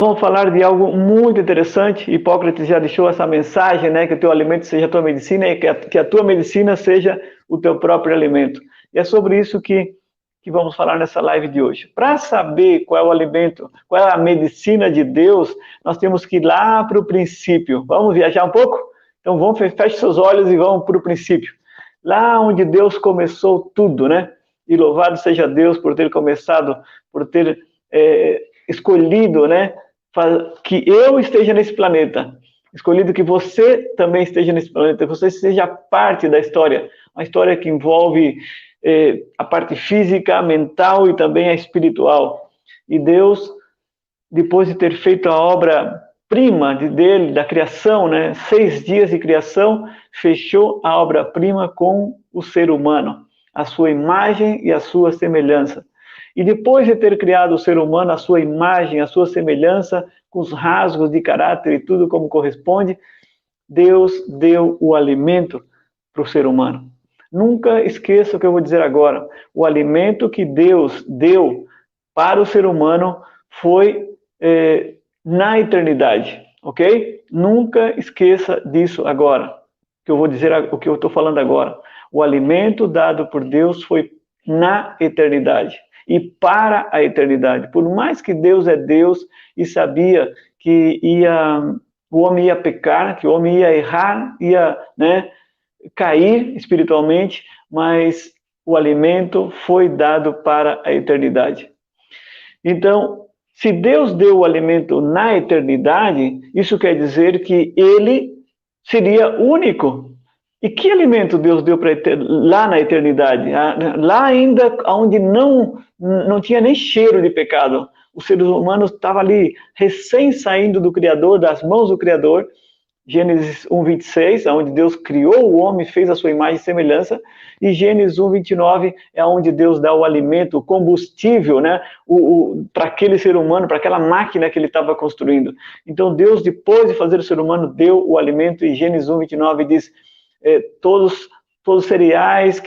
Vamos falar de algo muito interessante. Hipócrates já deixou essa mensagem, né? Que o teu alimento seja a tua medicina e que a tua medicina seja o teu próprio alimento. E é sobre isso que vamos falar nessa live de hoje. Para saber qual é o alimento, qual é a medicina de Deus, nós temos que ir lá para o princípio. Vamos viajar um pouco? Então feche seus olhos e vamos para o princípio. Lá onde Deus começou tudo, né? E louvado seja Deus por ter começado, por ter escolhido, né? Que eu esteja nesse planeta, escolhido que você também esteja nesse planeta, que você seja parte da história, uma história que envolve a parte física, mental e também a espiritual. E Deus, depois de ter feito a obra-prima dele, da criação, né, 6 dias de criação, fechou a obra-prima com o ser humano, a sua imagem e a sua semelhança. E depois de ter criado o ser humano, a sua imagem, a sua semelhança, com os rasgos de caráter e tudo como corresponde, Deus deu o alimento para o ser humano. Nunca esqueça o que eu vou dizer agora. O alimento que Deus deu para o ser humano foi na eternidade, ok? Nunca esqueça disso agora, que eu vou dizer o que eu estou falando agora. O alimento dado por Deus foi na eternidade e para a eternidade. Por mais que Deus é Deus e sabia que o homem ia pecar, que o homem ia errar, ia, né, cair espiritualmente, mas o alimento foi dado para a eternidade. Então, se Deus deu o alimento na eternidade, isso quer dizer que ele seria único. E que alimento Deus deu lá na eternidade? Lá ainda onde não tinha nem cheiro de pecado. Os seres humanos estavam ali recém saindo do Criador, das mãos do Criador. Gênesis 1:26, onde Deus criou o homem, fez a sua imagem e semelhança, e Gênesis 1:29 é onde Deus dá o alimento, o combustível, né, para aquele ser humano, para aquela máquina que ele estava construindo. Então Deus, depois de fazer o ser humano, deu o alimento, e Gênesis 1:29 diz, todos os cereais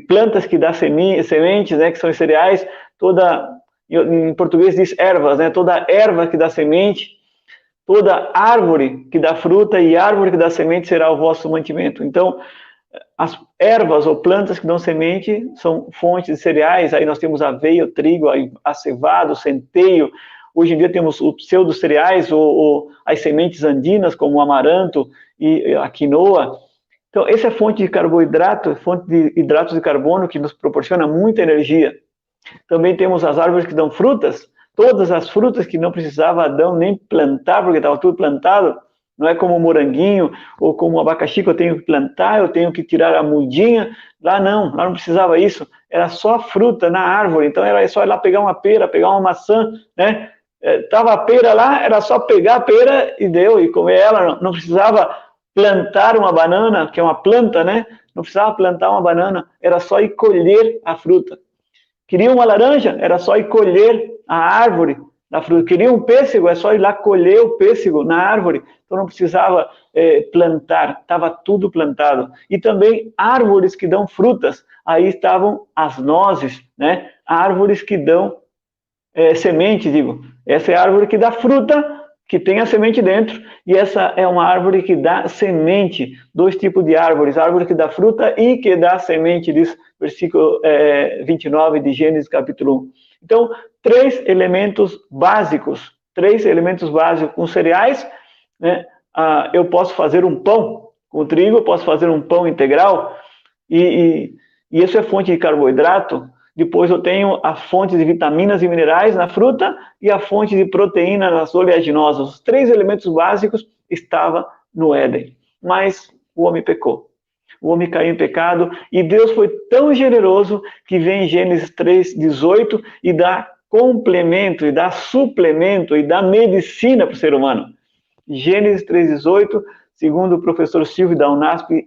plantas que dá sementes, né, que são os cereais, em português diz ervas, né, toda erva que dá semente, toda árvore que dá fruta e árvore que dá semente será o vosso mantimento. Então, as ervas ou plantas que dão semente são fontes de cereais. Aí nós temos aveia, o trigo, a cevada, o centeio. Hoje em dia temos os pseudo-cereais ou as sementes andinas, como o amaranto e a quinoa. Então, essa é a fonte de carboidrato, fonte de hidratos de carbono, que nos proporciona muita energia. Também temos as árvores que dão frutas. Todas as frutas que não precisava Adão nem plantar, porque estava tudo plantado. Não é como o moranguinho ou como o abacaxi que eu tenho que plantar, eu tenho que tirar a mudinha. Lá não precisava isso. Era só fruta na árvore. Então era só ir lá pegar uma pera, pegar uma maçã, né? Tava a pera lá, era só pegar a pera e deu, e comer ela. Não precisava plantar uma banana, que é uma planta, né? Não precisava plantar uma banana, era só ir colher a fruta. Queria uma laranja? Era só ir colher a árvore da fruta. Queria um pêssego? É só ir lá colher o pêssego na árvore. Então não precisava plantar, estava tudo plantado. E também árvores que dão frutas. Aí estavam as nozes, né? Árvores que dão semente, digo. Essa é a árvore que dá fruta, que tem a semente dentro, e essa é uma árvore que dá semente. 2 tipos de árvores, árvore que dá fruta e que dá semente, diz versículo 29 de Gênesis capítulo 1. Então, 3 elementos básicos com cereais, né? Eu posso fazer um pão com trigo, eu posso fazer um pão integral, e isso é fonte de carboidrato. Depois eu tenho a fonte de vitaminas e minerais na fruta e a fonte de proteína nas oleaginosas. Os 3 elementos básicos estavam no Éden. Mas o homem pecou. O homem caiu em pecado e Deus foi tão generoso que vem em Gênesis 3:18 e dá complemento, e dá suplemento, e dá medicina para o ser humano. Gênesis 3:18, segundo o professor Silvio da Unasp,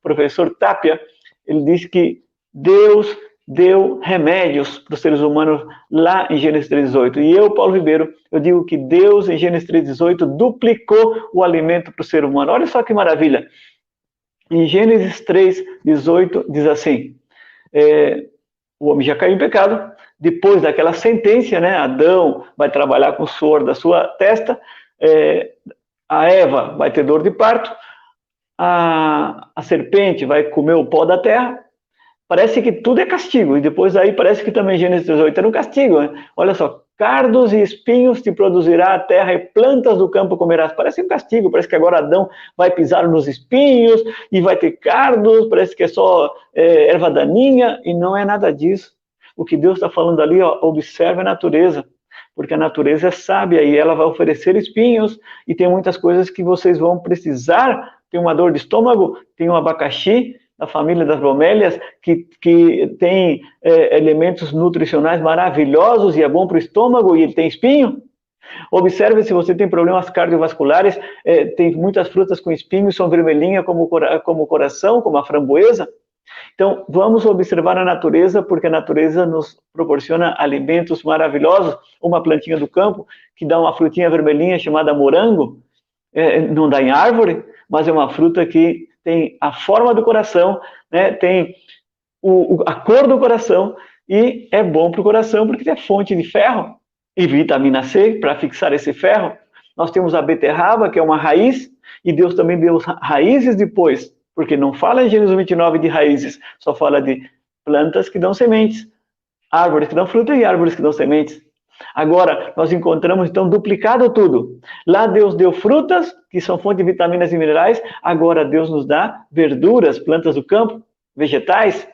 professor Tapia, ele disse que Deus deu remédios para os seres humanos lá em Gênesis 3:18. E eu, Paulo Ribeiro, eu digo que Deus, em Gênesis 3:18, duplicou o alimento para o ser humano. Olha só que maravilha. Em Gênesis 3:18 diz assim, o homem já caiu em pecado. Depois daquela sentença, né, Adão vai trabalhar com o suor da sua testa, a Eva vai ter dor de parto, a serpente vai comer o pó da terra. Parece que tudo é castigo, e depois aí parece que também Gênesis 18 era um castigo, né? Olha só, cardos e espinhos te produzirá a terra, e plantas do campo comerás. Parece um castigo, parece que agora Adão vai pisar nos espinhos, e vai ter cardos, parece que é só erva daninha, e não é nada disso. O que Deus está falando ali, ó, observe a natureza, porque a natureza é sábia, e ela vai oferecer espinhos, e tem muitas coisas que vocês vão precisar. Tem uma dor de estômago, tem um abacaxi, da família das bromélias, que tem elementos nutricionais maravilhosos e é bom para o estômago e ele tem espinho. Observe se você tem problemas cardiovasculares, tem muitas frutas com espinhos, são vermelhinhas como o coração, como a framboesa. Então, vamos observar a natureza, porque a natureza nos proporciona alimentos maravilhosos. Uma plantinha do campo que dá uma frutinha vermelhinha chamada morango, não dá em árvore, mas é uma fruta que tem a forma do coração, né? Tem a cor do coração, e é bom para o coração porque é fonte de ferro e vitamina C para fixar esse ferro. Nós temos a beterraba, que é uma raiz, e Deus também deu raízes depois, porque não fala em Gênesis 29 de raízes, só fala de plantas que dão sementes, árvores que dão fruta e árvores que dão sementes. Agora, nós encontramos, então, duplicado tudo. Lá Deus deu frutas, que são fonte de vitaminas e minerais. Agora Deus nos dá verduras, plantas do campo, vegetais.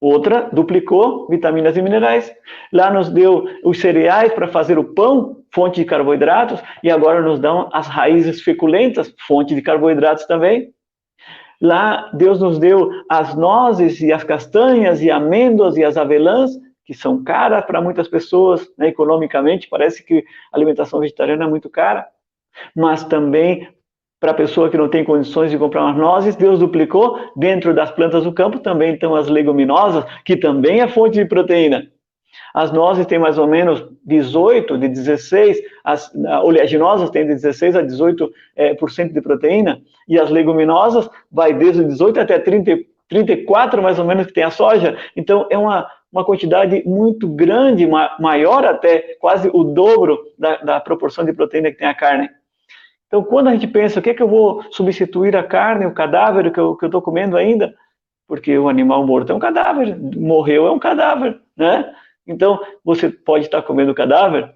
Outra, duplicou vitaminas e minerais. Lá nos deu os cereais para fazer o pão, fonte de carboidratos. E agora nos dão as raízes feculentas, fonte de carboidratos também. Lá Deus nos deu as nozes e as castanhas e amêndoas e as avelãs, que são caras para muitas pessoas, né, economicamente. Parece que a alimentação vegetariana é muito cara, mas também para a pessoa que não tem condições de comprar umas nozes, Deus duplicou. Dentro das plantas do campo também estão as leguminosas, que também é fonte de proteína. As nozes têm mais ou menos 18, de 16, as oleaginosas têm de 16 a 18% de proteína, e as leguminosas vai desde 18 até 34, mais ou menos, que tem a soja. Então, é uma quantidade muito grande, maior até, quase o dobro da proporção de proteína que tem a carne. Então, quando a gente pensa, o que é que eu vou substituir a carne, o cadáver que eu estou comendo ainda? Porque o animal morto é um cadáver, morreu é um cadáver, né? Então, você pode estar comendo cadáver,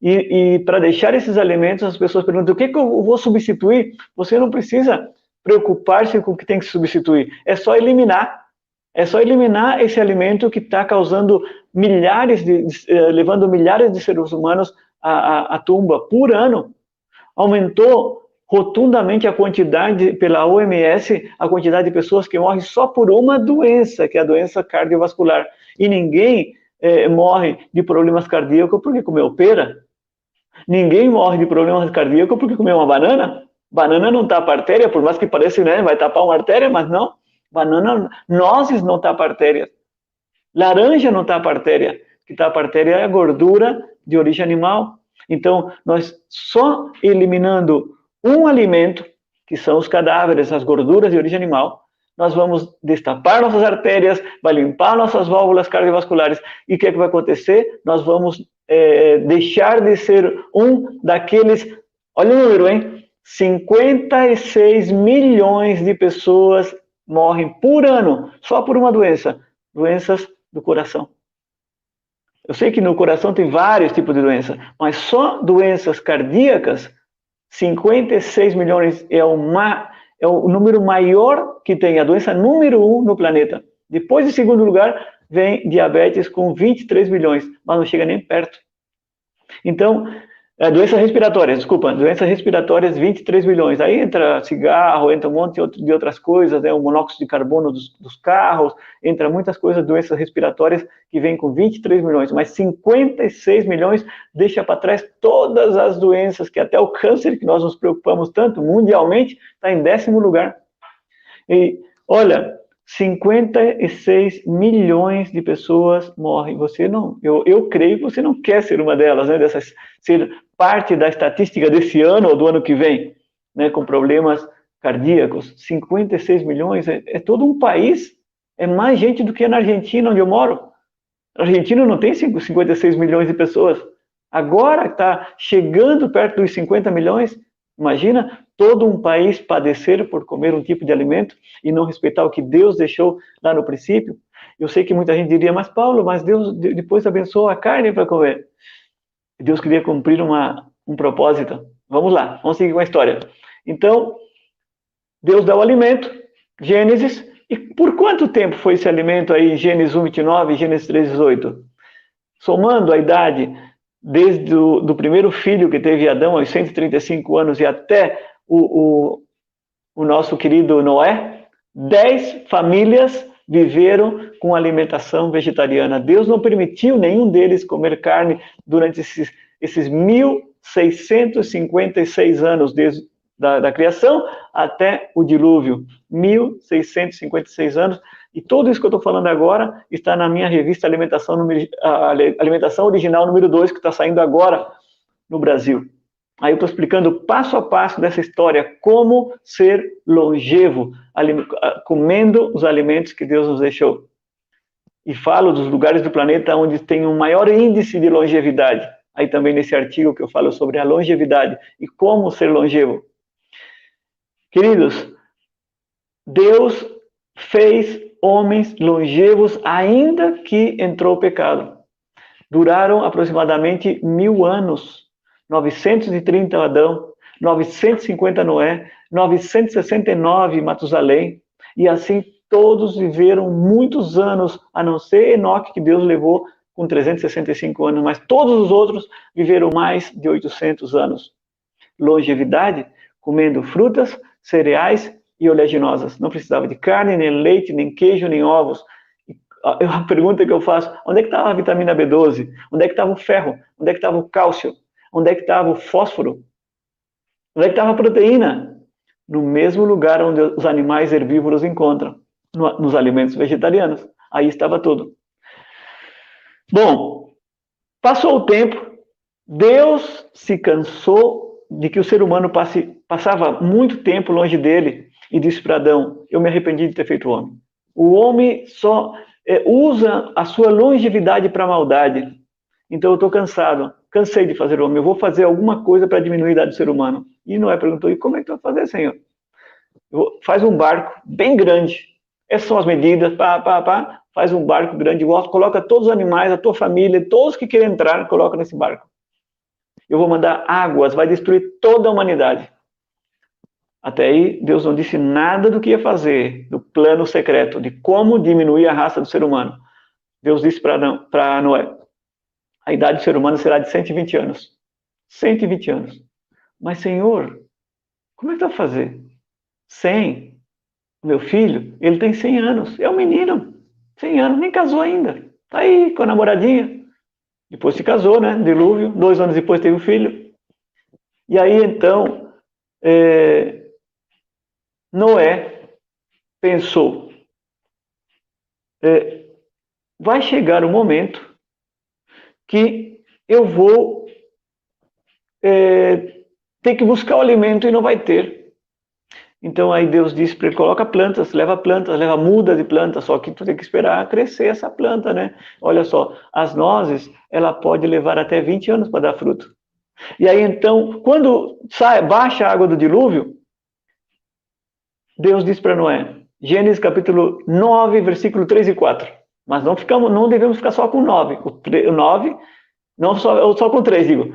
e para deixar esses alimentos, as pessoas perguntam, o que é que eu vou substituir? Você não precisa preocupar-se com o que tem que substituir, é só eliminar. É só eliminar esse alimento que está causando levando milhares de seres humanos à tumba por ano. Aumentou rotundamente a quantidade, pela OMS, a quantidade de pessoas que morrem só por uma doença, que é a doença cardiovascular. E ninguém morre de problemas cardíacos porque comeu pera. Ninguém morre de problemas cardíacos porque comeu uma banana. Banana não tapa artéria, por mais que pareça, né, vai tapar uma artéria, mas não. Banana, nozes não tapa artéria. Laranja não tapa artéria. O que tapa artéria é a gordura de origem animal. Então, nós só eliminando um alimento, que são os cadáveres, as gorduras de origem animal, nós vamos destapar nossas artérias, vai limpar nossas válvulas cardiovasculares, e o que é que vai acontecer? Nós vamos deixar de ser um daqueles, olha o número, hein? 56 milhões de pessoas morrem por ano, só por uma doença, doenças do coração. Eu sei que no coração tem vários tipos de doença, mas só doenças cardíacas, 56 milhões é o número maior que tem, a doença número 1 no planeta. Depois, em segundo lugar, vem diabetes com 23 milhões, mas não chega nem perto. Então, doenças respiratórias, 23 milhões. Aí entra cigarro, entra um monte de outras coisas, né? O monóxido de carbono dos carros, entra muitas coisas, doenças respiratórias, que vêm com 23 milhões, mas 56 milhões deixa para trás todas as doenças, que até o câncer, que nós nos preocupamos tanto, mundialmente, está em 10º lugar. E, olha, 56 milhões de pessoas morrem. Você não, eu creio que você não quer ser uma delas, né? Ser parte da estatística desse ano ou do ano que vem, né? Com problemas cardíacos. 56 milhões é todo um país, É mais gente do que na Argentina, onde eu moro. A Argentina não tem 56 milhões de pessoas. Agora está chegando perto dos 50 milhões. Imagina todo um país padecer por comer um tipo de alimento e não respeitar o que Deus deixou lá no princípio. Eu sei que muita gente diria, mas Paulo, mas Deus depois abençoou a carne para comer. Deus queria cumprir um propósito. Vamos lá, vamos seguir com a história. Então, Deus dá o alimento, Gênesis, e por quanto tempo foi esse alimento aí em Gênesis 1:29 e Gênesis 3:18? Somando a idade desde do primeiro filho que teve Adão aos 135 anos e até o nosso querido Noé, 10 famílias viveram com alimentação vegetariana. Deus não permitiu nenhum deles comer carne durante esses 1656 anos, desde da criação até o dilúvio. 1656 anos. E tudo isso que eu estou falando agora está na minha revista Alimentação Original número 2, que está saindo agora no Brasil. Aí eu estou explicando passo a passo dessa história, como ser longevo, comendo os alimentos que Deus nos deixou. E falo dos lugares do planeta onde tem um maior índice de longevidade. Aí também nesse artigo que eu falo sobre a longevidade e como ser longevo. Queridos, Deus fez homens longevos ainda que entrou o pecado. Duraram aproximadamente 1000 anos. 930 Adão, 950 Noé, 969 Matusalém, e assim todos viveram muitos anos, a não ser Enoque, que Deus levou com 365 anos, mas todos os outros viveram mais de 800 anos. Longevidade, comendo frutas, cereais e oleaginosas. Não precisava de carne, nem leite, nem queijo, nem ovos. A pergunta que eu faço, onde é que estava a vitamina B12? Onde é que estava o ferro? Onde é que estava o cálcio? Onde é que estava o fósforo? Onde é que estava a proteína? No mesmo lugar onde os animais herbívoros encontram, nos alimentos vegetarianos. Aí estava tudo. Bom, passou o tempo, Deus se cansou de que o ser humano passava muito tempo longe dele e disse para Adão, eu me arrependi de ter feito o homem. O homem só usa a sua longevidade para a maldade. Então eu estou cansei de fazer o homem, eu vou fazer alguma coisa para diminuir a idade do ser humano. E Noé perguntou, e como é que tu vai fazer, Senhor? Faz um barco bem grande, essas são as medidas, faz um barco grande, coloca todos os animais, a tua família, todos que querem entrar, coloca nesse barco. Eu vou mandar águas, vai destruir toda a humanidade. Até aí, Deus não disse nada do que ia fazer, do plano secreto, de como diminuir a raça do ser humano. Deus disse para Noé, a idade do ser humano será de 120 anos. 120 anos. Mas, Senhor, como é que tu vai fazer? 100? Meu filho, ele tem 100 anos. É um menino. 100 anos, nem casou ainda. Tá aí com a namoradinha. Depois se casou, né? Dilúvio. 2 anos depois teve um filho. E aí, então, Noé pensou, vai chegar um momento que eu vou ter que buscar o alimento e não vai ter. Então aí Deus disse para ele, coloca plantas, leva muda de plantas, só que tu tem que esperar crescer essa planta, né? Olha só, as nozes, ela pode levar até 20 anos para dar fruto. E aí então, quando baixa a água do dilúvio, Deus diz para Noé, Gênesis capítulo 9, versículo 3 e 4. Mas não devemos ficar só com 9. O 9, não só com 3, digo.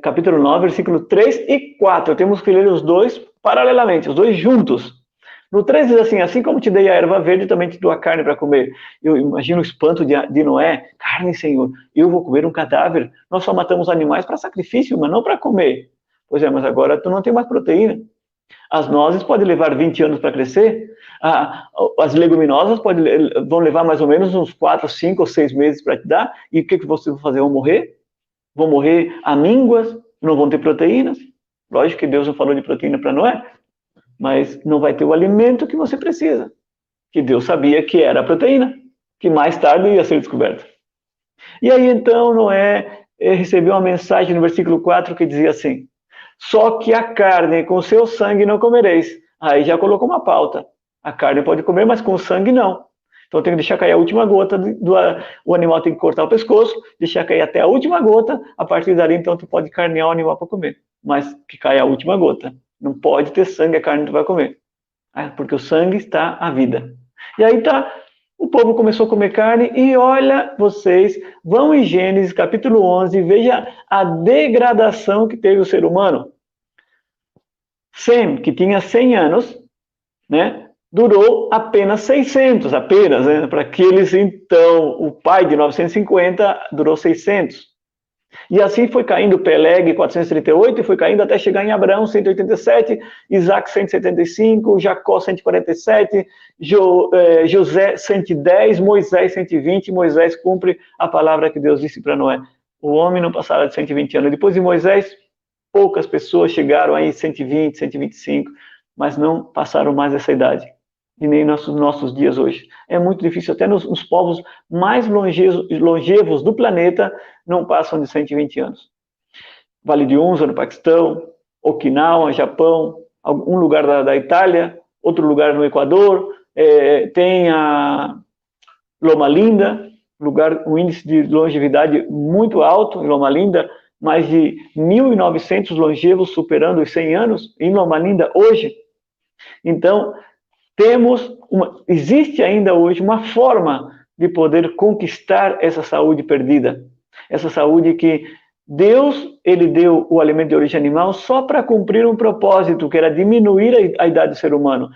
Capítulo 9, versículo 3 e 4. Temos que ler os dois paralelamente, os dois juntos. No 3 diz assim como te dei a erva verde, também te dou a carne para comer. Eu imagino o espanto de Noé. Carne, Senhor, eu vou comer um cadáver. Nós só matamos animais para sacrifício, mas não para comer. Pois é, mas agora tu não tem mais proteína. As nozes podem levar 20 anos para crescer. As leguminosas vão levar mais ou menos uns 4, 5 ou 6 meses para te dar. E o que vocês vão fazer? Vão morrer? Vão morrer amínguas? Não vão ter proteínas? Lógico que Deus não falou de proteína para Noé, mas não vai ter o alimento que você precisa. Que Deus sabia que era a proteína, que mais tarde ia ser descoberta. E aí então Noé recebeu uma mensagem no versículo 4 que dizia assim, só que a carne com seu sangue não comereis. Aí já colocou uma pauta. A carne pode comer, mas com o sangue não. Então tem que deixar cair a última gota, o animal tem que cortar o pescoço, deixar cair até a última gota, a partir dali então tu pode carnear o animal para comer. Mas que caia a última gota. Não pode ter sangue, a carne que tu vai comer. Porque o sangue está a vida. E aí tá, o povo começou a comer carne e olha, vocês vão em Gênesis capítulo 11 e veja a degradação que teve o ser humano. Sem, que tinha 100 anos, né, durou apenas 600, apenas, né, para aqueles então, o pai de 950 durou 600. E assim foi caindo Peleg, 438, e foi caindo até chegar em Abraão, 187, Isaac, 175, Jacó, 147, José, 110, Moisés, 120. Moisés cumpre a palavra que Deus disse para Noé. O homem não passará de 120 anos. Depois de Moisés, poucas pessoas chegaram aí 120, 125, mas não passaram mais essa idade. E nem nossos dias hoje. É muito difícil, até nos povos mais longevos do planeta, não passam de 120 anos. Vale de Unza, no Paquistão, Okinawa, Japão, um lugar da Itália, outro lugar no Equador, tem a Loma Linda, um índice de longevidade muito alto em Loma Linda, mais de 1.900 longevos superando os 100 anos em Loma Linda hoje. Então, existe ainda hoje uma forma de poder conquistar essa saúde perdida. Essa saúde que Deus, ele deu o alimento de origem animal só para cumprir um propósito, que era diminuir a idade do ser humano.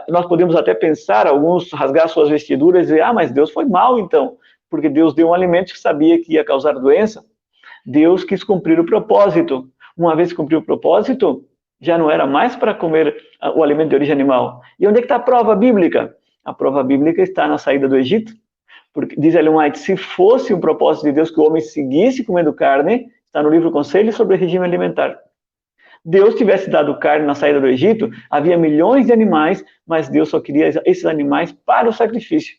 Nós podemos até pensar, alguns rasgar suas vestiduras e dizer, mas Deus foi mal então, porque Deus deu um alimento que sabia que ia causar doença. Deus quis cumprir o propósito. Uma vez que cumpriu o propósito, já não era mais para comer o alimento de origem animal. E onde é que está a prova bíblica? A prova bíblica está na saída do Egito, porque diz Ellen White, se fosse um propósito de Deus que o homem seguisse comendo carne, está no livro Conselhos sobre Regime Alimentar. Deus tivesse dado carne na saída do Egito, havia milhões de animais, mas Deus só queria esses animais para o sacrifício.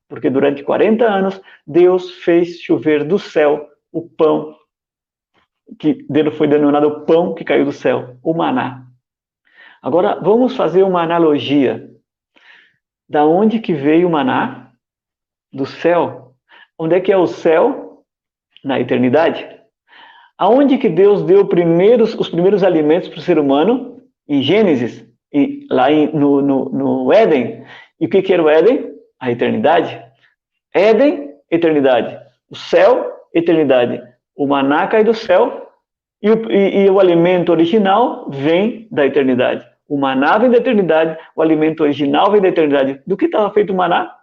Porque durante 40 anos, Deus fez chover do céu o pão, que dele foi denominado o pão que caiu do céu, o maná. Agora, vamos fazer uma analogia. Da onde que veio o maná? Do céu. Onde é que é o céu? Na eternidade. Aonde que Deus deu os primeiros alimentos para o ser humano? Em Gênesis, lá no Éden. E o que era o Éden? A eternidade. Éden, eternidade. O céu, eternidade. O maná cai do céu e o alimento original vem da eternidade. O maná vem da eternidade, o alimento original vem da eternidade. Do que estava feito o maná?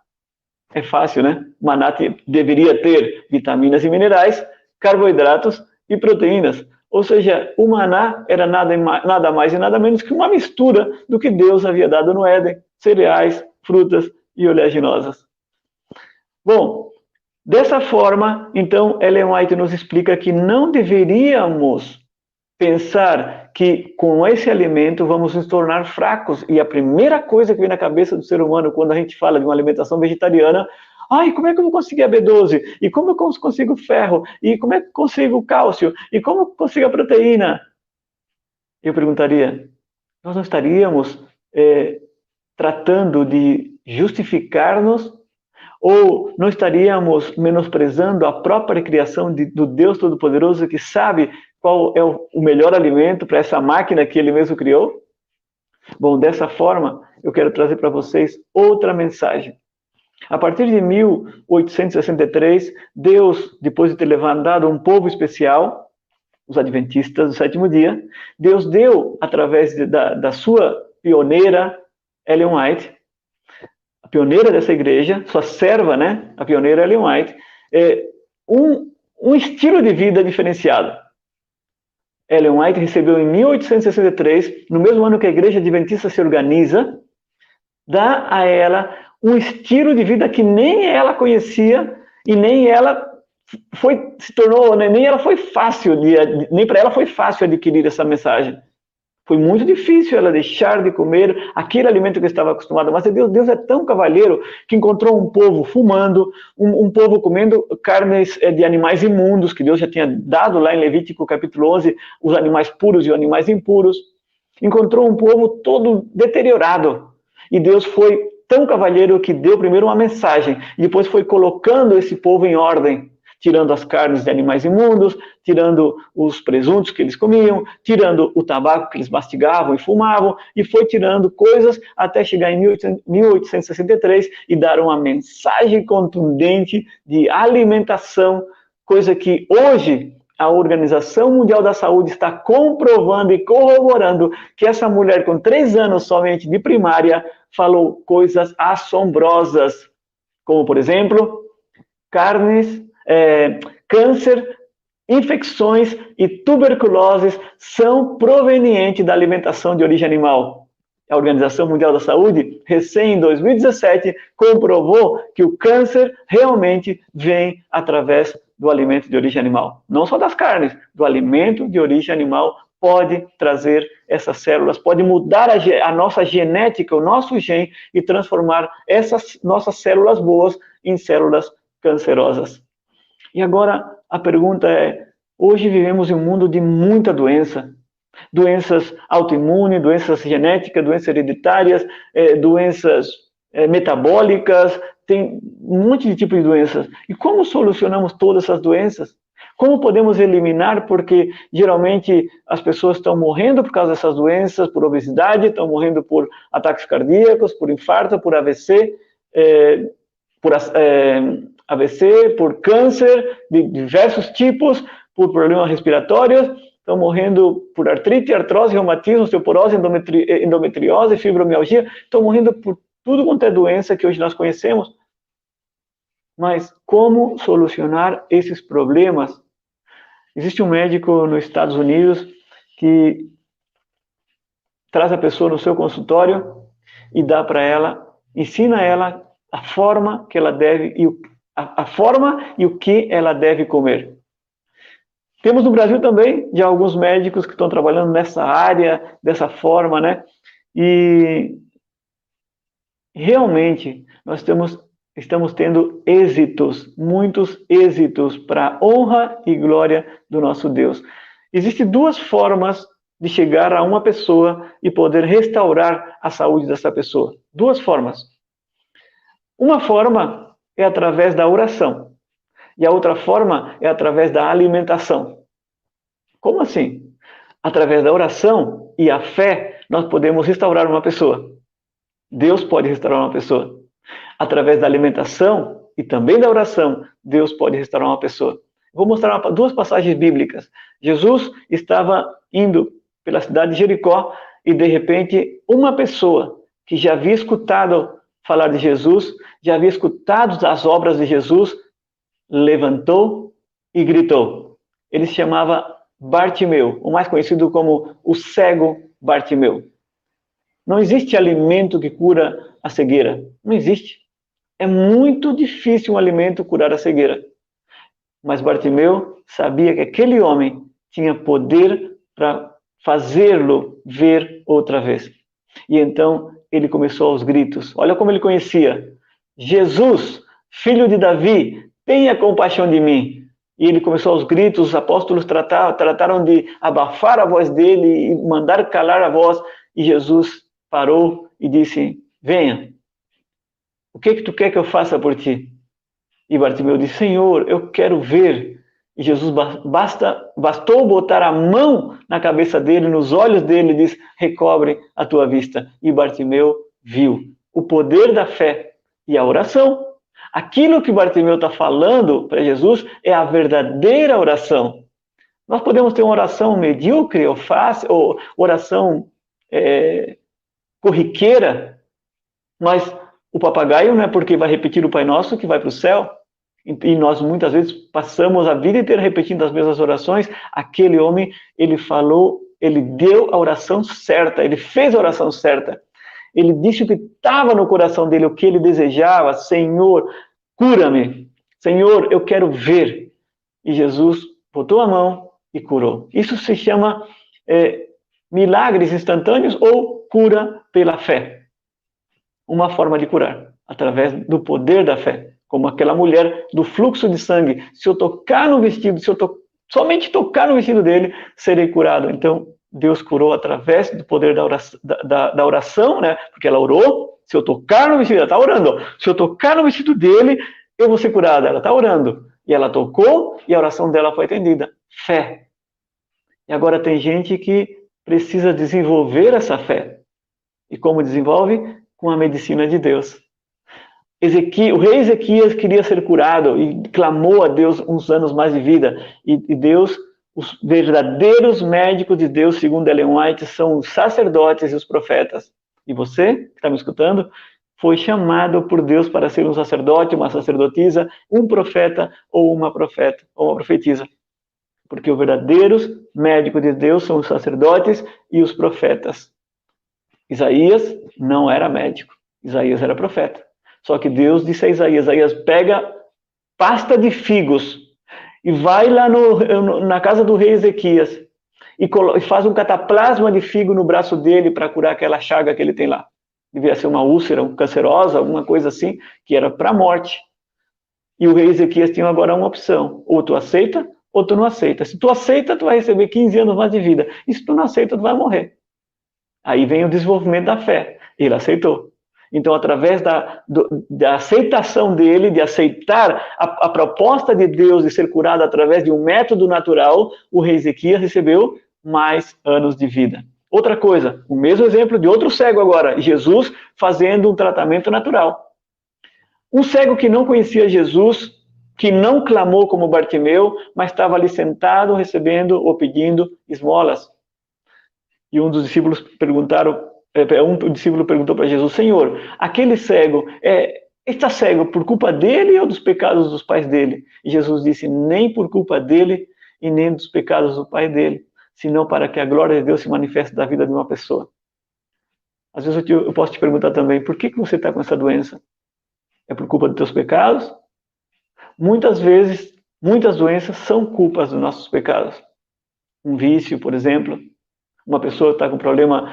É fácil, né? O maná deveria ter vitaminas e minerais, carboidratos e proteínas. Ou seja, o maná era nada mais e nada menos que uma mistura do que Deus havia dado no Éden. Cereais, frutas e oleaginosas. Bom, dessa forma, então, Ellen White nos explica que não deveríamos pensar que com esse alimento vamos nos tornar fracos. E a primeira coisa que vem na cabeça do ser humano quando a gente fala de uma alimentação vegetariana, como é que eu vou conseguir a B12? E como eu consigo ferro? E como é que eu consigo cálcio? E como eu consigo a proteína? Eu perguntaria, nós não estaríamos tratando de justificar-nos ou não estaríamos menosprezando a própria criação do Deus Todo-Poderoso que sabe qual é o melhor alimento para essa máquina que ele mesmo criou? Bom, dessa forma, eu quero trazer para vocês outra mensagem. A partir de 1863, Deus, depois de ter levantado um povo especial, os adventistas do sétimo dia, Deus deu, através da sua pioneira, Ellen White, a pioneira dessa igreja, sua serva, né, a pioneira Ellen White, um estilo de vida diferenciado. Ellen White recebeu em 1863, no mesmo ano que a igreja adventista se organiza, dá a ela um estilo de vida que nem ela conhecia e nem ela nem ela foi fácil, nem para ela foi fácil adquirir essa mensagem. Foi muito difícil ela deixar de comer aquele alimento que estava acostumada. Mas Deus é tão cavalheiro que encontrou um povo fumando, um povo comendo carnes de animais imundos, que Deus já tinha dado lá em Levítico capítulo 11, os animais puros e os animais impuros. Encontrou um povo todo deteriorado. E Deus foi tão cavalheiro que deu primeiro uma mensagem e depois foi colocando esse povo em ordem, tirando as carnes de animais imundos, tirando os presuntos que eles comiam, tirando o tabaco que eles mastigavam e fumavam, e foi tirando coisas até chegar em 1863 e dar uma mensagem contundente de alimentação, coisa que hoje a Organização Mundial da Saúde está comprovando e corroborando que essa mulher com 3 anos somente de primária falou coisas assombrosas, como, por exemplo, câncer, infecções e tuberculose são provenientes da alimentação de origem animal. A Organização Mundial da Saúde, recém em 2017, comprovou que o câncer realmente vem através do alimento de origem animal. Não só das carnes, do alimento de origem animal pode trazer essas células, pode mudar a nossa genética, o nosso gene, e transformar essas nossas células boas em células cancerosas. E agora a pergunta é, hoje vivemos em um mundo de muita doença, doenças autoimunes, doenças genéticas, doenças hereditárias, doenças metabólicas, tem um monte de tipos de doenças. E como solucionamos todas essas doenças? Como podemos eliminar? Porque geralmente as pessoas estão morrendo por causa dessas doenças, por obesidade, estão morrendo por ataques cardíacos, por infarto, por AVC, por câncer de diversos tipos, por problemas respiratórios, estão morrendo por artrite, artrose, reumatismo, osteoporose, endometriose, fibromialgia, estão morrendo por tudo quanto é doença que hoje nós conhecemos. Mas como solucionar esses problemas? Existe um médico nos Estados Unidos que traz a pessoa no seu consultório e dá para ela, ensina ela a forma que ela deve a forma e o que ela deve comer. Temos no Brasil também já alguns médicos que estão trabalhando nessa área, dessa forma, né? E realmente nós estamos tendo êxitos, muitos êxitos para a honra e glória do nosso Deus. Existem 2 formas de chegar a uma pessoa e poder restaurar a saúde dessa pessoa. 2 formas. Uma forma é através da oração. E a outra forma é através da alimentação. Como assim? Através da oração e a fé, nós podemos restaurar uma pessoa. Deus pode restaurar uma pessoa. Através da alimentação e também da oração, Deus pode restaurar uma pessoa. Vou mostrar 2 passagens bíblicas. Jesus estava indo pela cidade de Jericó e, de repente, uma pessoa que já havia escutado falar de Jesus, já havia escutado as obras de Jesus, levantou e gritou. Ele se chamava Bartimeu, o mais conhecido como o cego Bartimeu. Não existe alimento que cura a cegueira. Não existe. É muito difícil um alimento curar a cegueira. Mas Bartimeu sabia que aquele homem tinha poder para fazê-lo ver outra vez. E então ele começou aos gritos. Olha como ele conhecia. Jesus, filho de Davi, tenha compaixão de mim. E ele começou aos gritos, os apóstolos trataram de abafar a voz dele e mandar calar a voz. E Jesus parou e disse, venha. O que tu quer que eu faça por ti? E Bartimeu disse, Senhor, eu quero ver. E Jesus bastou botar a mão na cabeça dele, nos olhos dele, e disse, recobre a tua vista. E Bartimeu viu. O poder da fé e a oração. Aquilo que Bartimeu está falando para Jesus é a verdadeira oração. Nós podemos ter uma oração medíocre ou fácil, ou oração corriqueira, mas o papagaio não é porque vai repetir o Pai Nosso que vai para o céu. E nós muitas vezes passamos a vida inteira repetindo as mesmas orações. Aquele homem, ele falou, ele deu a oração certa, ele fez a oração certa. Ele disse o que estava no coração dele, o que ele desejava. Senhor, cura-me. Senhor, eu quero ver. E Jesus botou a mão e curou. Isso se chama milagres instantâneos ou cura pela fé. Uma forma de curar, através do poder da fé. Como aquela mulher do fluxo de sangue. Se eu tocar no vestido, somente tocar no vestido dele, serei curado. Então, Deus curou através do poder da oração, né? Porque ela orou. Se eu tocar no vestido, ela está orando. Se eu tocar no vestido dele, eu vou ser curada. Ela está orando. E ela tocou e a oração dela foi atendida. Fé. E agora tem gente que precisa desenvolver essa fé. E como desenvolve? Com a medicina de Deus. O rei Ezequias queria ser curado e clamou a Deus uns anos mais de vida. E Deus, os verdadeiros médicos de Deus, segundo Ellen White, são os sacerdotes e os profetas. E você, que está me escutando, foi chamado por Deus para ser um sacerdote, uma sacerdotisa, um profeta ou uma profetisa. Porque os verdadeiros médicos de Deus são os sacerdotes e os profetas. Isaías não era médico, Isaías era profeta. Só que Deus disse a Isaías, pega pasta de figos e vai lá na casa do rei Ezequias e faz um cataplasma de figo no braço dele para curar aquela chaga que ele tem lá. Devia ser uma úlcera, cancerosa, alguma coisa assim, que era para a morte. E o rei Ezequias tinha agora uma opção, ou tu aceita, ou tu não aceita. Se tu aceita, tu vai receber 15 anos mais de vida. E se tu não aceita, tu vai morrer. Aí vem o desenvolvimento da fé. Ele aceitou. Então, através da aceitação dele, de aceitar a proposta de Deus de ser curado através de um método natural, o rei Ezequias recebeu mais anos de vida. Outra coisa, o mesmo exemplo de outro cego agora, Jesus fazendo um tratamento natural. Um cego que não conhecia Jesus, que não clamou como Bartimeu, mas estava ali sentado recebendo ou pedindo esmolas. E um dos discípulos perguntou para Jesus, Senhor, aquele cego, está cego por culpa dele ou dos pecados dos pais dele? E Jesus disse, nem por culpa dele e nem dos pecados do pai dele, senão para que a glória de Deus se manifeste na vida de uma pessoa. Às vezes eu posso te perguntar também, por que você está com essa doença? É por culpa dos teus pecados? Muitas vezes, muitas doenças são culpas dos nossos pecados. Um vício, por exemplo. Uma pessoa está com problema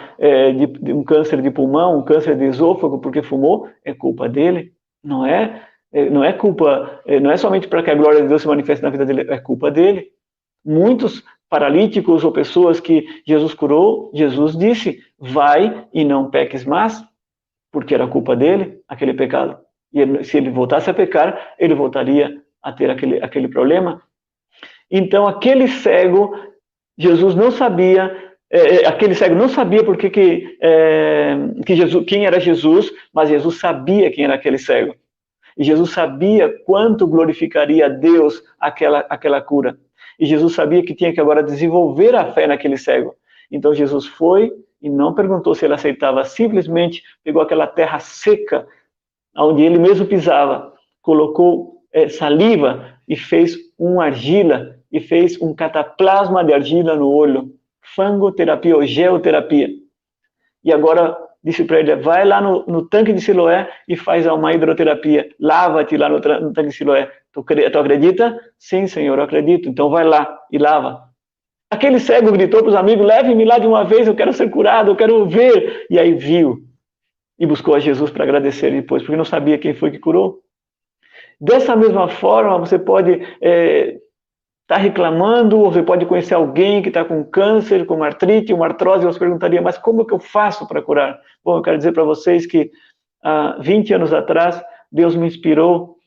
de um câncer de pulmão, um câncer de esôfago porque fumou, é culpa dele. Não é culpa, não é somente para que a glória de Deus se manifeste na vida dele, é culpa dele. Muitos paralíticos ou pessoas que Jesus curou, Jesus disse, vai e não peques mais, porque era culpa dele, aquele pecado. E se ele voltasse a pecar, ele voltaria a ter aquele problema. Então, aquele cego, Jesus não sabia... aquele cego não sabia quem era Jesus, mas Jesus sabia quem era aquele cego. E Jesus sabia quanto glorificaria a Deus aquela cura. E Jesus sabia que tinha que agora desenvolver a fé naquele cego. Então Jesus foi e não perguntou se ele aceitava, simplesmente pegou aquela terra seca, onde ele mesmo pisava, colocou saliva e fez uma argila, e fez um cataplasma de argila no olho. Fangoterapia ou geoterapia. E agora disse para ele, vai lá no tanque de Siloé e faz uma hidroterapia. Lava-te lá no tanque de Siloé. Tu acredita? Sim, Senhor, eu acredito. Então vai lá e lava. Aquele cego gritou para os amigos, leve-me lá de uma vez, eu quero ser curado, eu quero ver. E aí viu. E buscou a Jesus para agradecer depois, porque não sabia quem foi que curou. Dessa mesma forma, você pode... está reclamando, ou você pode conhecer alguém que está com câncer, com artrite, uma artrose, e você perguntaria, mas como que eu faço para curar? Bom, eu quero dizer para vocês que há 20 anos atrás, Deus me inspirou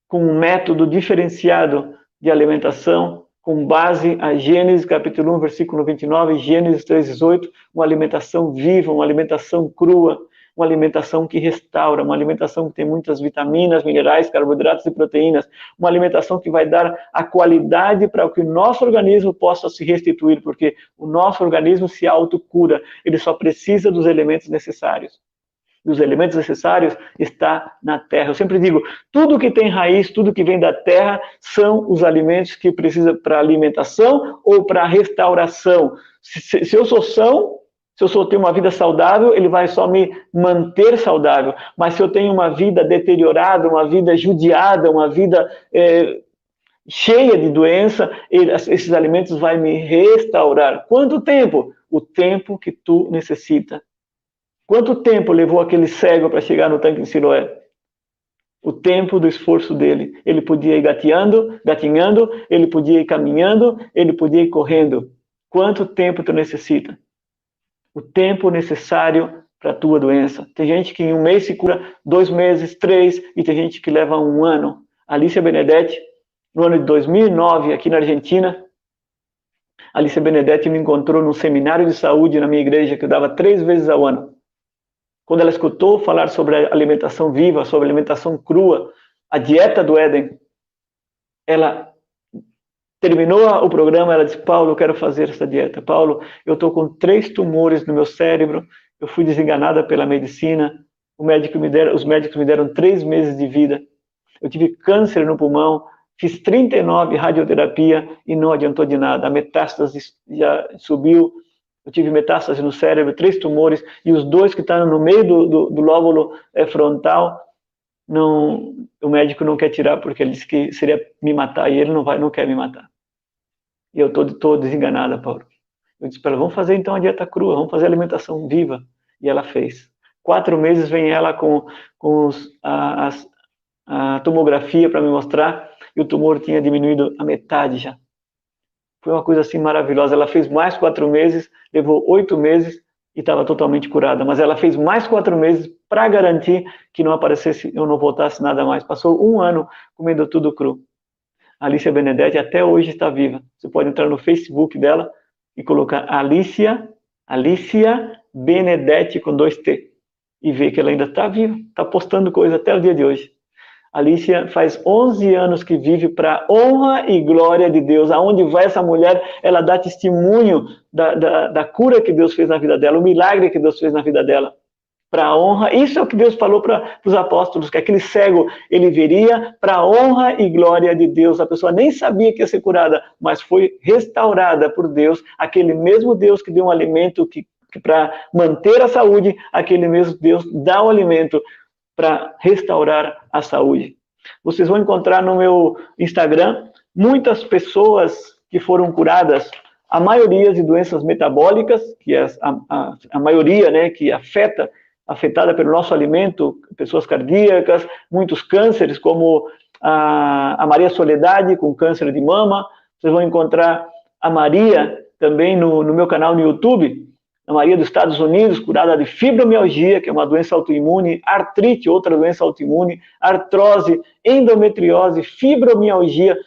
com um método diferenciado de alimentação, com base a Gênesis capítulo 1, versículo 29, Gênesis 3:18, uma alimentação viva, uma alimentação crua, uma alimentação que restaura, uma alimentação que tem muitas vitaminas, minerais, carboidratos e proteínas, uma alimentação que vai dar a qualidade para que o nosso organismo possa se restituir, porque o nosso organismo se autocura, ele só precisa dos elementos necessários. E os elementos necessários estão na terra. Eu sempre digo, tudo que tem raiz, tudo que vem da terra, são os alimentos que precisa para alimentação ou para restauração. Se eu sou são, se eu tenho uma vida saudável, ele vai só me manter saudável. Mas se eu tenho uma vida deteriorada, uma vida judiada, uma vida cheia de doença, esses alimentos vão me restaurar. Quanto tempo? O tempo que tu necessita. Quanto tempo levou aquele cego para chegar no tanque de Siloé? O tempo do esforço dele. Ele podia ir gatinhando, ele podia ir caminhando, ele podia ir correndo. Quanto tempo tu necessita? o tempo necessário para a tua doença. Tem gente que em 1 mês se cura, 2 meses, 3, e tem gente que leva 1 ano. Alicia Benedetti, no ano de 2009, aqui na Argentina, Alicia Benedetti me encontrou num seminário de saúde na minha igreja, que eu dava 3 vezes ao ano. Quando ela escutou falar sobre a alimentação viva, sobre a alimentação crua, a dieta do Éden, ela terminou o programa, ela disse: Paulo, eu quero fazer essa dieta. Paulo, eu estou com 3 tumores no meu cérebro, eu fui desenganada pela medicina, os médicos me deram 3 meses de vida, eu tive câncer no pulmão, fiz 39 radioterapia e não adiantou de nada, a metástase já subiu, eu tive metástase no cérebro, 3 tumores, e os 2 que estão no meio do lóbulo frontal, não, o médico não quer tirar, porque ele disse que seria me matar, e ele não quer me matar. E eu estou desenganada, Paulo. Eu disse para ela: vamos fazer então a dieta crua, vamos fazer a alimentação viva. E ela fez. 4 meses vem ela com a tomografia para me mostrar, e o tumor tinha diminuído a metade já. Foi uma coisa assim maravilhosa. Ela fez mais 4 meses, levou 8 meses e estava totalmente curada. Mas ela fez mais 4 meses para garantir que não aparecesse, eu não voltasse nada mais. Passou 1 ano comendo tudo cru. A Alicia Benedetti até hoje está viva. Você pode entrar no Facebook dela e colocar Alicia Benedetti com 2 T e ver que ela ainda está viva, está postando coisa até o dia de hoje. A Alicia faz 11 anos que vive para honra e glória de Deus. Aonde vai essa mulher, ela dá testemunho da cura que Deus fez na vida dela, o milagre que Deus fez na vida dela. Para a honra, isso é o que Deus falou para os apóstolos, que aquele cego, ele veria para a honra e glória de Deus. A pessoa nem sabia que ia ser curada, mas foi restaurada por Deus, aquele mesmo Deus que deu um alimento que para manter a saúde, aquele mesmo Deus dá o alimento para restaurar a saúde. Vocês vão encontrar no meu Instagram muitas pessoas que foram curadas, a maioria de doenças metabólicas, que é a maioria, né, que afetada pelo nosso alimento, pessoas cardíacas, muitos cânceres, como a Maria Soledade, com câncer de mama. Vocês vão encontrar a Maria também no meu canal no YouTube, a Maria dos Estados Unidos, curada de fibromialgia, que é uma doença autoimune, artrite, outra doença autoimune, artrose, endometriose, fibromialgia,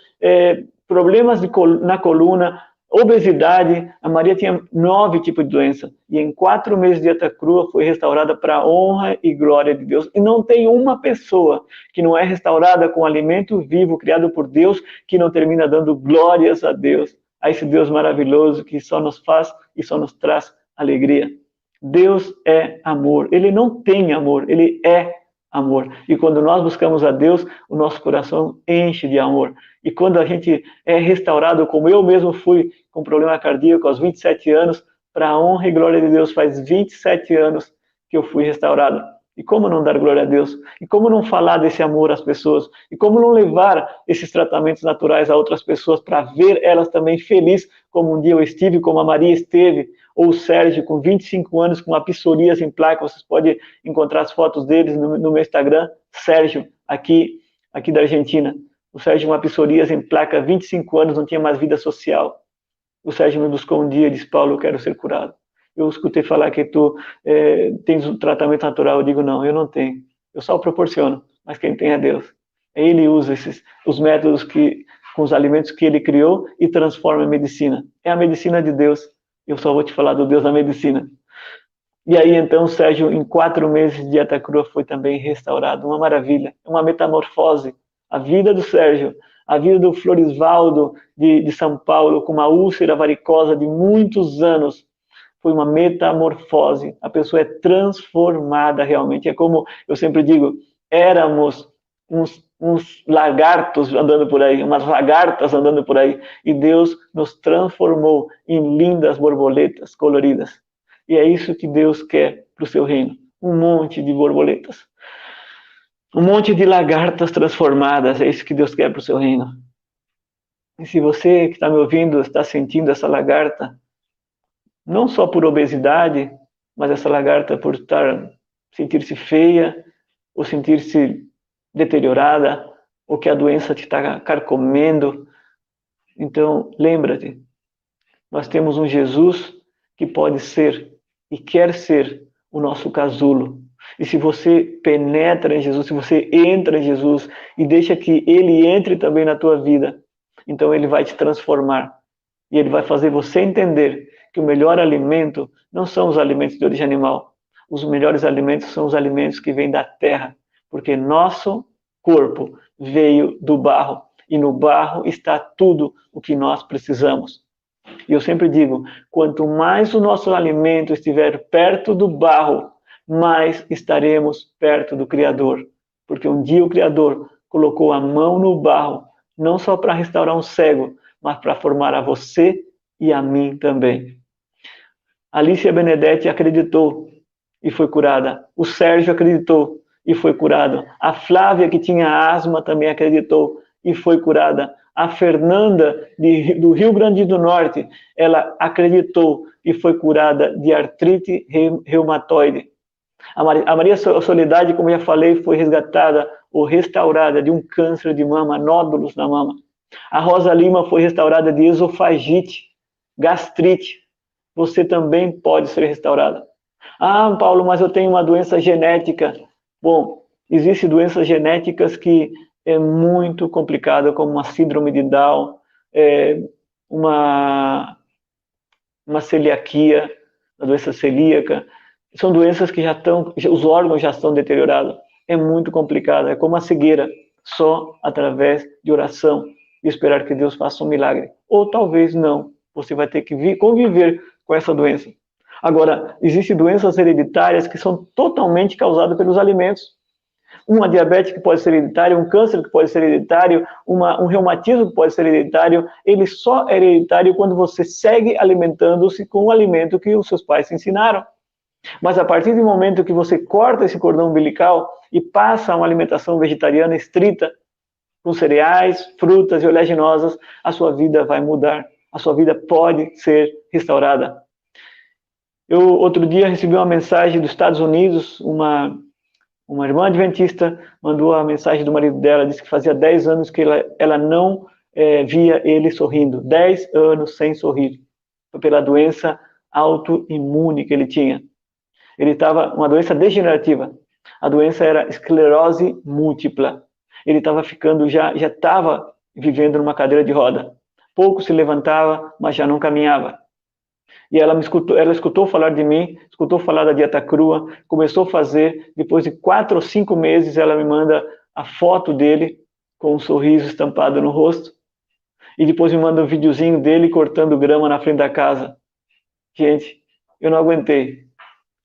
problemas na coluna, obesidade. A Maria tinha 9 tipos de doença, e em 4 meses de dieta crua foi restaurada para a honra e glória de Deus. E não tem uma pessoa que não é restaurada com alimento vivo, criado por Deus, que não termina dando glórias a Deus, a esse Deus maravilhoso que só nos faz e só nos traz alegria. Deus é amor. Ele não tem amor, ele é amor. E quando nós buscamos a Deus, o nosso coração enche de amor. E quando a gente é restaurado, como eu mesmo fui com problema cardíaco aos 27 anos, para a honra e glória de Deus, faz 27 anos que eu fui restaurado. E como não dar glória a Deus? E como não falar desse amor às pessoas? E como não levar esses tratamentos naturais a outras pessoas para ver elas também felizes, como um dia eu estive, como a Maria esteve, ou o Sérgio, com 25 anos, com uma psoríase em placa. Vocês podem encontrar as fotos deles no meu Instagram, Sérgio, aqui da Argentina. O Sérgio, uma psoríase em placa, 25 anos, não tinha mais vida social. O Sérgio me buscou um dia e disse: Paulo, eu quero ser curado. Eu escutei falar que tu tens um tratamento natural. Eu digo: não, eu não tenho. Eu só proporciono, mas quem tem é Deus. Ele usa os métodos com os alimentos que ele criou e transforma em medicina. É a medicina de Deus. Eu só vou te falar do Deus da medicina. E aí, então, o Sérgio, em 4 meses de dieta crua, foi também restaurado. Uma maravilha, uma metamorfose. A vida do Sérgio, a vida do Florisvaldo de São Paulo, com uma úlcera varicosa de muitos anos, foi uma metamorfose. A pessoa é transformada realmente. É como eu sempre digo, éramos uns lagartos andando por aí, umas lagartas andando por aí, e Deus nos transformou em lindas borboletas coloridas. E é isso que Deus quer para o seu reino. Um monte de borboletas. Um monte de lagartas transformadas. É isso que Deus quer para o seu reino. E se você que está me ouvindo está sentindo essa lagarta, não só por obesidade, mas essa lagarta por sentir-se feia, ou sentir-se deteriorada, ou que a doença te está carcomendo, então lembra-te, nós temos um Jesus que pode ser e quer ser o nosso casulo. E se você penetra em Jesus, se você entra em Jesus e deixa que Ele entre também na tua vida, então Ele vai te transformar. E Ele vai fazer você entender que o melhor alimento não são os alimentos de origem animal. Os melhores alimentos são os alimentos que vêm da terra, porque nosso corpo veio do barro, e no barro está tudo o que nós precisamos. E eu sempre digo, quanto mais o nosso alimento estiver perto do barro, mais estaremos perto do Criador. Porque um dia o Criador colocou a mão no barro, não só para restaurar um cego, mas para formar a você e a mim também. Alicia Benedetti acreditou e foi curada. O Sérgio acreditou e foi curado. A Flávia, que tinha asma, também acreditou e foi curada. A Fernanda, do Rio Grande do Norte, ela acreditou e foi curada de artrite reumatoide. A Maria Soledade, como já falei, foi resgatada ou restaurada de um câncer de mama, nódulos na mama. A Rosa Lima foi restaurada de esofagite, gastrite. Você também pode ser restaurada. Ah, Paulo, mas eu tenho uma doença genética. Bom, existem doenças genéticas que é muito complicada, como uma síndrome de Down, uma celiaquia, uma doença celíaca. São doenças que já estão, os órgãos já estão deteriorados. É muito complicado, é como a cegueira, só através de oração e esperar que Deus faça um milagre. Ou talvez não, você vai ter que conviver com essa doença. Agora, existem doenças hereditárias que são totalmente causadas pelos alimentos. Uma diabetes que pode ser hereditária, um câncer que pode ser hereditário, um reumatismo que pode ser hereditário, ele só é hereditário quando você segue alimentando-se com o alimento que os seus pais te ensinaram. Mas a partir do momento que você corta esse cordão umbilical e passa a uma alimentação vegetariana estrita, com cereais, frutas e oleaginosas, a sua vida vai mudar. A sua vida pode ser restaurada. Eu, outro dia, recebi uma mensagem dos Estados Unidos, uma irmã adventista mandou a mensagem do marido dela, disse que fazia 10 anos que ela não via ele sorrindo. 10 anos sem sorrir. Foi pela doença autoimune que ele tinha. Ele estava uma doença degenerativa. A doença era esclerose múltipla. Ele estava ficando, já estava vivendo numa cadeira de roda. Pouco se levantava, mas já não caminhava. E ela escutou falar de mim, escutou falar da dieta crua, começou a fazer. Depois de 4 ou 5 meses, ela me manda a foto dele com um sorriso estampado no rosto. E depois me manda um videozinho dele cortando grama na frente da casa. Gente, eu não aguentei.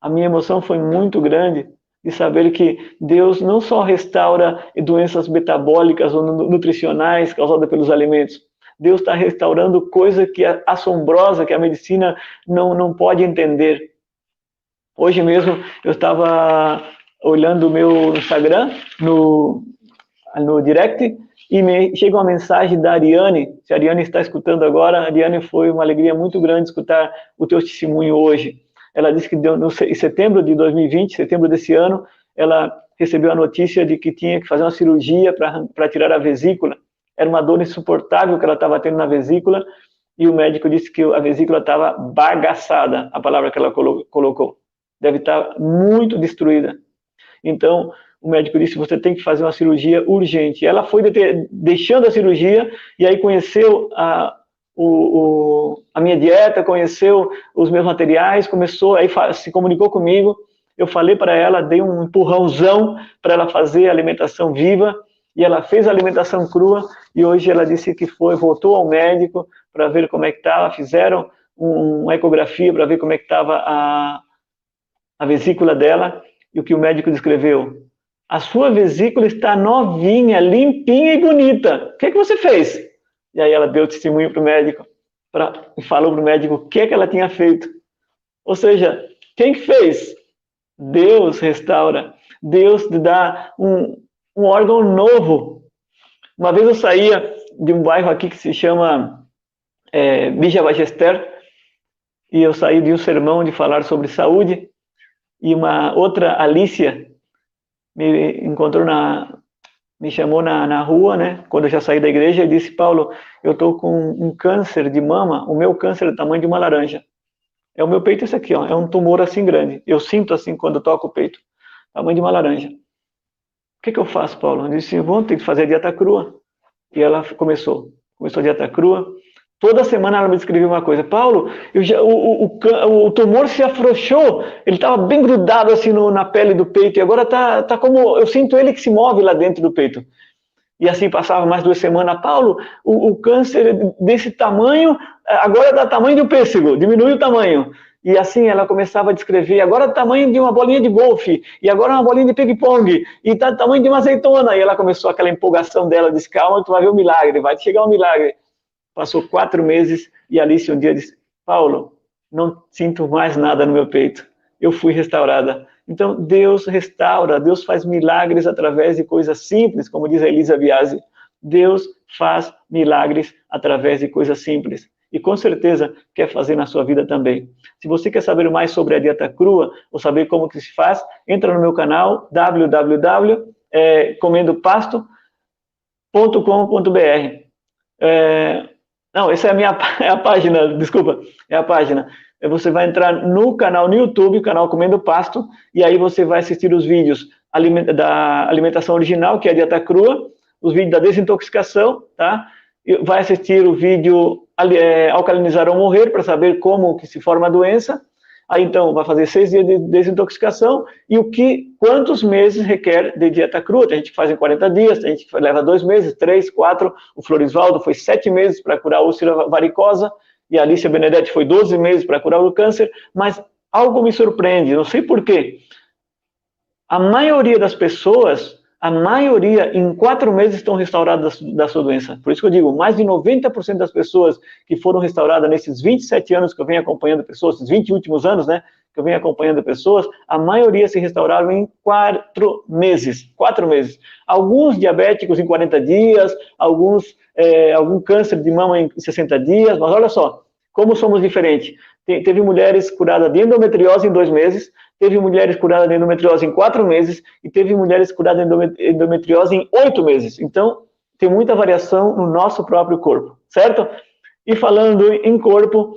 A minha emoção foi muito grande de saber que Deus não só restaura doenças metabólicas ou nutricionais causadas pelos alimentos. Deus está restaurando coisa que é assombrosa, que a medicina não pode entender. Hoje mesmo eu estava olhando o meu Instagram no direct e me chega uma mensagem da Ariane. Se a Ariane está escutando agora, Ariane, foi uma alegria muito grande escutar o teu testemunho hoje. Ela disse que em setembro de 2020, setembro desse ano, ela recebeu a notícia de que tinha que fazer uma cirurgia para tirar a vesícula. Era uma dor insuportável que ela estava tendo na vesícula, e o médico disse que a vesícula estava bagaçada, a palavra que ela colocou. Deve estar muito destruída. Então, o médico disse, você tem que fazer uma cirurgia urgente. Ela foi deixando a cirurgia, e aí conheceu a minha dieta, conheceu os meus materiais, aí se comunicou comigo, eu falei para ela, dei um empurrãozão para ela fazer a alimentação viva, e ela fez a alimentação crua, e hoje ela disse que voltou ao médico para ver como é que estava, fizeram uma ecografia para ver como é que estava a vesícula dela, e o que o médico descreveu: a sua vesícula está novinha, limpinha e bonita. O que você fez? E aí ela deu testemunho para o médico, e falou para o médico o que ela tinha feito. Ou seja, quem que fez? Deus restaura. Deus dá um órgão novo. Uma vez eu saía de um bairro aqui que se chama Bija Bagester, e eu saí de um sermão de falar sobre saúde, e uma outra, Alicia, me chamou na rua, né, quando eu já saí da igreja, e disse: Paulo, eu estou com um câncer de mama, o meu câncer é do tamanho de uma laranja. É o meu peito esse aqui, ó, é um tumor assim grande. Eu sinto assim quando eu toco o peito, tamanho de uma laranja. O que eu faço, Paulo? Eu disse, vou ter que fazer a dieta crua. E ela começou a dieta crua. Toda semana ela me escrevia uma coisa. Paulo, o tumor se afrouxou, ele estava bem grudado assim na pele do peito, e agora tá como, eu sinto ele que se move lá dentro do peito. E assim passava mais 2 semanas. Paulo, o câncer desse tamanho, agora dá tamanho de um pêssego, diminui o tamanho. E assim ela começava a descrever, agora é o tamanho de uma bolinha de golfe, e agora é uma bolinha de ping-pong, e tá do tamanho de uma azeitona. E ela começou aquela empolgação dela, disse, calma, tu vai ver o milagre, vai chegar o milagre. Passou 4 meses, e Alice um dia disse, Paulo, não sinto mais nada no meu peito. Eu fui restaurada. Então, Deus restaura, Deus faz milagres através de coisas simples, como diz a Elisa Biasi. Deus faz milagres através de coisas simples. E com certeza quer fazer na sua vida também. Se você quer saber mais sobre a dieta crua, ou saber como que se faz, entra no meu canal, www.comendopasto.com.br. Não, essa é a página, desculpa, é a página. Você vai entrar no canal no YouTube, canal Comendo Pasto, e aí você vai assistir os vídeos da alimentação original, que é a dieta crua, os vídeos da desintoxicação, tá? Vai assistir o vídeo Alcalinizar ou Morrer, para saber como que se forma a doença. Aí então vai fazer 6 dias de desintoxicação e quantos meses requer de dieta crua. Tem gente que faz em 40 dias, tem gente que leva 2 meses, 3, 4. O Florisvaldo foi 7 meses para curar a úlcera varicosa e a Alicia Benedetti foi 12 meses para curar o câncer, mas algo me surpreende, não sei porquê. A maioria das pessoas, em 4 meses estão restauradas da sua doença. Por isso que eu digo, mais de 90% das pessoas que foram restauradas nesses 27 anos que eu venho acompanhando pessoas, esses 20 últimos anos, né, que eu venho acompanhando pessoas, a maioria se restauraram em 4 meses. 4 meses. Alguns diabéticos em 40 dias, algum câncer de mama em 60 dias, mas olha só, como somos diferentes. Teve mulheres curadas de endometriose em 2 meses, teve mulheres curadas de endometriose em 4 meses e teve mulheres curadas de endometriose em 8 meses. Então, tem muita variação no nosso próprio corpo, certo? E falando em corpo,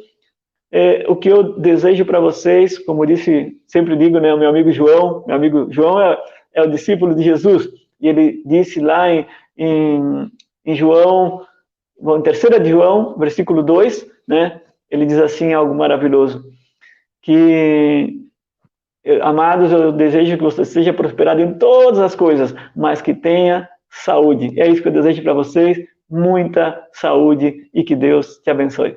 o que eu desejo para vocês, como disse, sempre digo, né, o meu amigo João é o discípulo de Jesus, e ele disse lá em João, em 3 de João, versículo 2, né, ele diz assim algo maravilhoso, que amados, eu desejo que você seja prosperado em todas as coisas, mas que tenha saúde. É isso que eu desejo para vocês, muita saúde e que Deus te abençoe.